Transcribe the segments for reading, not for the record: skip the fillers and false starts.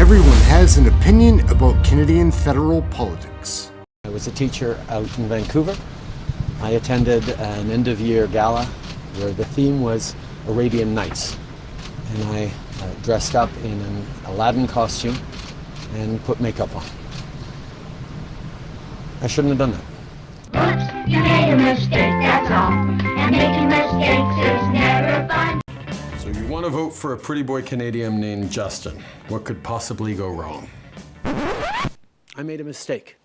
Everyone has an opinion about Canadian federal politics. I was a teacher out in Vancouver. I attended an end-of-year gala where the theme was Arabian Nights. And I dressed up in an Aladdin costume and put makeup on. I shouldn't have done that. Oops, you made a mistake, that's all. And making mistakes is never fun. So you want to vote for a pretty boy Canadian named Justin. What could possibly go wrong? I made a mistake,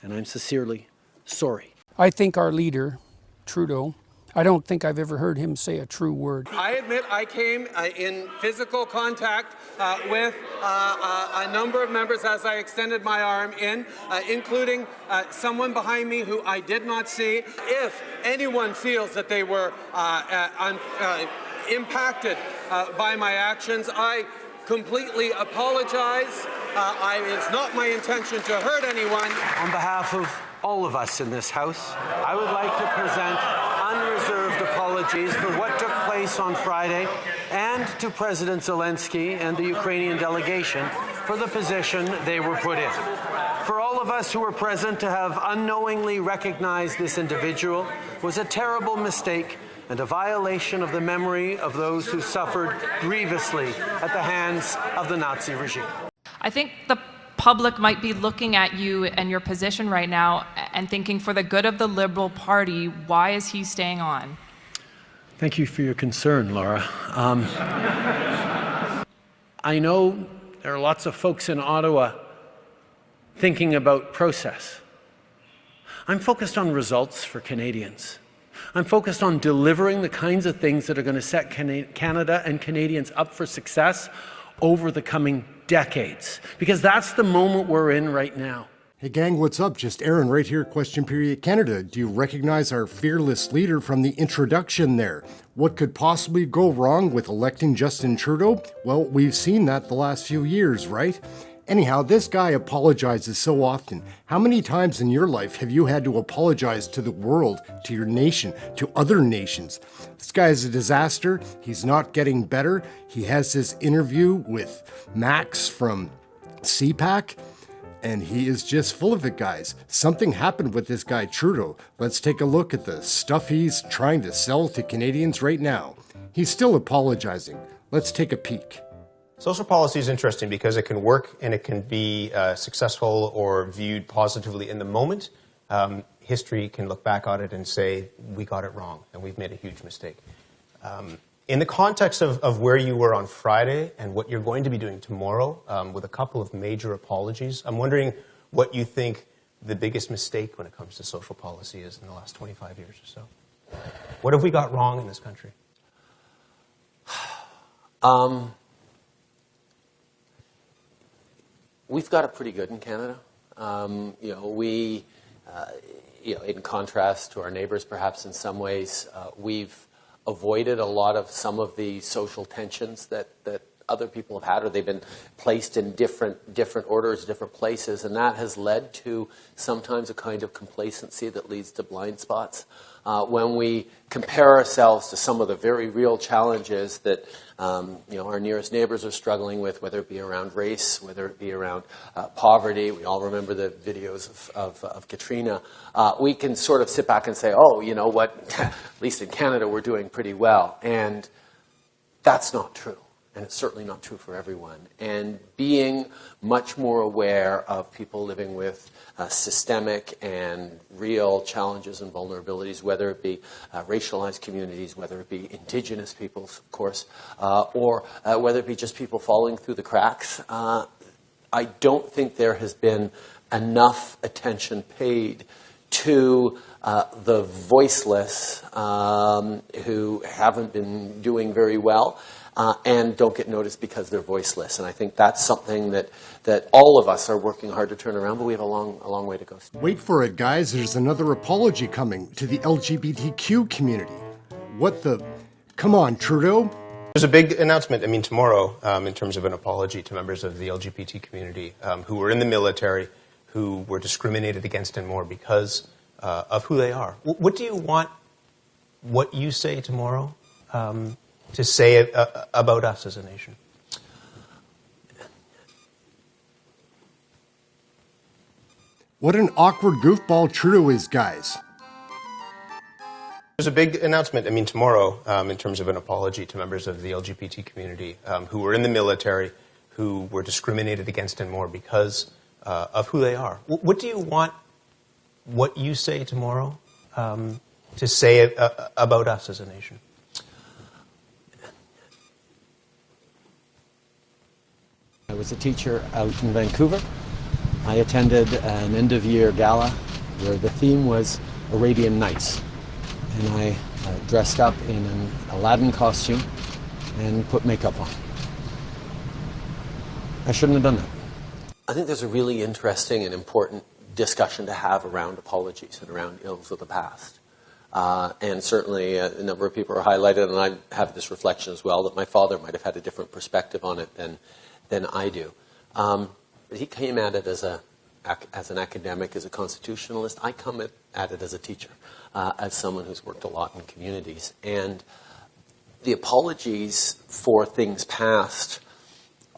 and I'm sincerely sorry. I think our leader, Trudeau, I don't think I've ever heard him say a true word. I admit I came in physical contact with a number of members as I extended my arm in, including someone behind me who I did not see. If anyone feels that they were impacted by my actions, I completely apologize. It's not my intention to hurt anyone. On behalf of all of us in this House, I would like to present unreserved apologies for what took place on Friday, and to President Zelensky and the Ukrainian delegation for the position they were put in. For all of us who were present to have unknowingly recognized this individual was a terrible mistake and a violation of the memory of those who suffered grievously at the hands of the Nazi regime. I think the public might be looking at you and your position right now and thinking, for the good of the Liberal Party, why is he staying on? Thank you for your concern, Laura. I know there are lots of folks in Ottawa thinking about process. I'm focused on results for Canadians. I'm focused on delivering the kinds of things that are going to set Canada and Canadians up for success over the coming decades, because that's the moment we're in right now. Hey gang, what's up? Just Ehren right here, Question Period Canada. Do you recognize our fearless leader from the introduction there? What could possibly go wrong with electing Justin Trudeau? Well, we've seen that the last few years, right? Anyhow, this guy apologizes so often. How many times in your life have you had to apologize to the world, to your nation, to other nations? This guy is a disaster. He's not getting better. He has this interview with Max from Cpac, and he is just full of it, guys. Something happened with this guy, Trudeau. Let's take a look at the stuff he's trying to sell to Canadians right now. He's still apologizing. Let's take a peek. Social policy is interesting because it can work and it can be successful or viewed positively in the moment. History can look back on it and say, we got it wrong and we've made a huge mistake. In the context of where you were on Friday and what you're going to be doing tomorrow with a couple of major apologies, I'm wondering what you think the biggest mistake when it comes to social policy is in the last 25 years or so. What have we got wrong in this country? We've got it pretty good in Canada. In contrast to our neighbors, perhaps in some ways, we've avoided a lot of some of the social tensions that other people have had, or they've been placed in different orders, different places, and that has led to sometimes a kind of complacency that leads to blind spots. When we compare ourselves to some of the very real challenges that our nearest neighbors are struggling with, whether it be around race, whether it be around poverty, we all remember the videos of Katrina, we can sort of sit back and say, oh, you know what, at least in Canada we're doing pretty well. And that's not true. And it's certainly not true for everyone. And being much more aware of people living with systemic and real challenges and vulnerabilities, whether it be racialized communities, whether it be Indigenous peoples, of course, or whether it be just people falling through the cracks, I don't think there has been enough attention paid to the voiceless who haven't been doing very well. And don't get noticed because they're voiceless. And I think that's something that all of us are working hard to turn around, but we have a long way to go. Wait for it, guys. There's another apology coming to the LGBTQ community. What the? Come on, Trudeau. There's a big announcement, tomorrow, in terms of an apology to members of the LGBT community who were in the military, who were discriminated against and more because of who they are. What do you want what you say tomorrow to say about us as a nation? What an awkward goofball Trudeau is, guys. There's a big announcement, tomorrow, in terms of an apology to members of the LGBT community who were in the military, who were discriminated against and more because of who they are. What do you want what you say tomorrow to say about us as a nation? I was a teacher out in Vancouver. I attended an end-of-year gala where the theme was Arabian Nights. And I dressed up in an Aladdin costume and put makeup on. I shouldn't have done that. I think there's a really interesting and important discussion to have around apologies and around ills of the past. And certainly a number of people are highlighted, and I have this reflection as well, that my father might have had a different perspective on it than I do. He came at it as an academic, as a constitutionalist. I come at it as a teacher, as someone who's worked a lot in communities. And the apologies for things past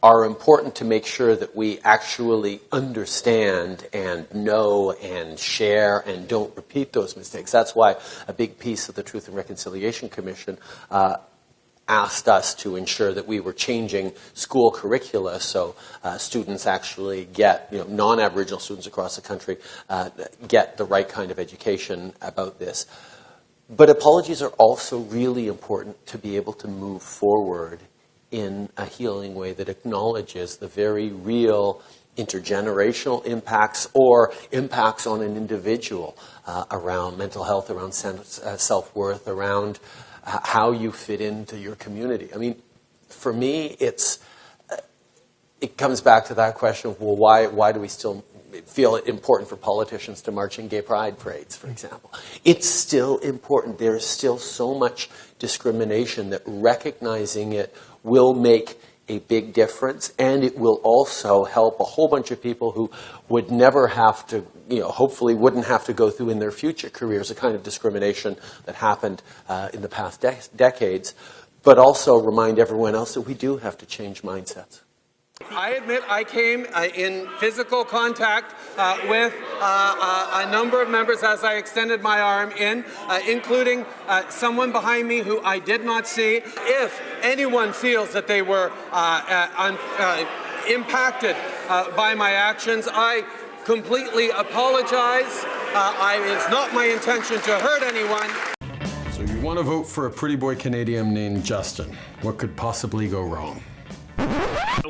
are important to make sure that we actually understand and know and share and don't repeat those mistakes. That's why a big piece of the Truth and Reconciliation Commission asked us to ensure that we were changing school curricula so students actually get, non-Aboriginal students across the country get the right kind of education about this. But apologies are also really important to be able to move forward in a healing way that acknowledges the very real intergenerational impacts or impacts on an individual around mental health, around self-worth, around how you fit into your community. For me, it comes back to that question of, well, why do we still feel it important for politicians to march in gay pride parades, for example? It's still important. There's still so much discrimination that recognizing it will make a big difference, and it will also help a whole bunch of people who would never have to, hopefully wouldn't have to go through in their future careers the kind of discrimination that happened in the past decades, but also remind everyone else that we do have to change mindsets. I admit I came in physical contact with a number of members as I extended my arm in, including someone behind me who I did not see. If anyone feels that they were impacted by my actions, I completely apologize. It's not my intention to hurt anyone. So you want to vote for a pretty boy Canadian named Justin. What could possibly go wrong?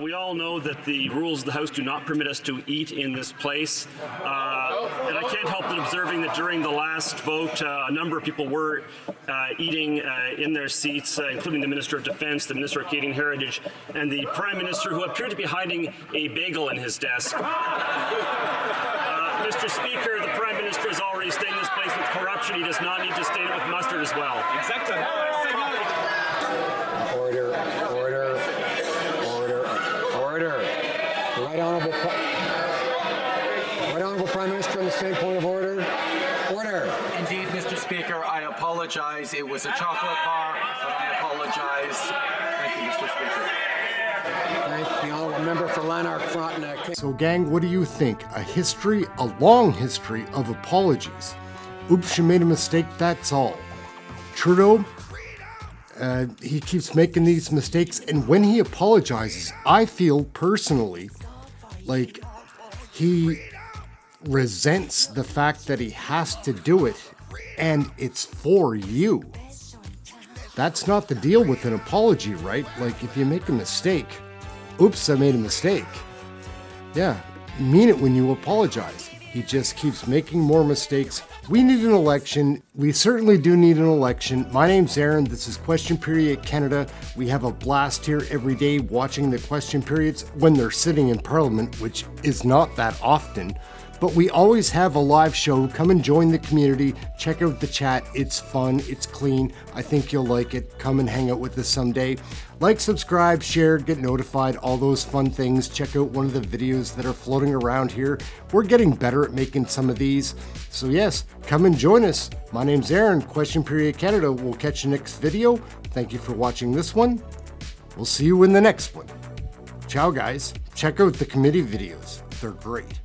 We all know that the rules of the House do not permit us to eat in this place. And I can't help but observing that during the last vote, a number of people were eating in their seats, including the Minister of Defence, the Minister of Canadian Heritage, and the Prime Minister, who appeared to be hiding a bagel in his desk. Mr. Speaker, the Prime Minister has already stained this place with corruption. He does not need to stain it with mustard as well. Exactly. Order. Right Honourable Prime Minister, on the same point of order. Order. Indeed, Mr. Speaker, I apologize. It was a chocolate bar, but I apologize. Thank you, Mr. Speaker. Thank the Honourable Member for Lanark Frontenac. So gang, what do you think? A long history of apologies. Oops, you made a mistake, that's all. Trudeau, he keeps making these mistakes, and when he apologizes, I feel personally like he resents the fact that he has to do it, and it's for you. That's not the deal with an apology, right? Like, if you make a mistake, oops, I made a mistake. Yeah, mean it when you apologize. He just keeps making more mistakes. We need an election. We certainly do need an election. My name's Ehren. This is Question Period Canada. We have a blast here every day watching the question periods when they're sitting in Parliament, which is not that often. But we always have a live show. Come and join the community. Check out the chat. It's fun. It's clean. I think you'll like it. Come and hang out with us someday. Like, subscribe, share, get notified, all those fun things. Check out one of the videos that are floating around here. We're getting better at making some of these. So yes, come and join us. My name's Ehren, Question Period Canada. We'll catch you next video. Thank you for watching this one. We'll see you in the next one. Ciao, guys. Check out the committee videos. They're great.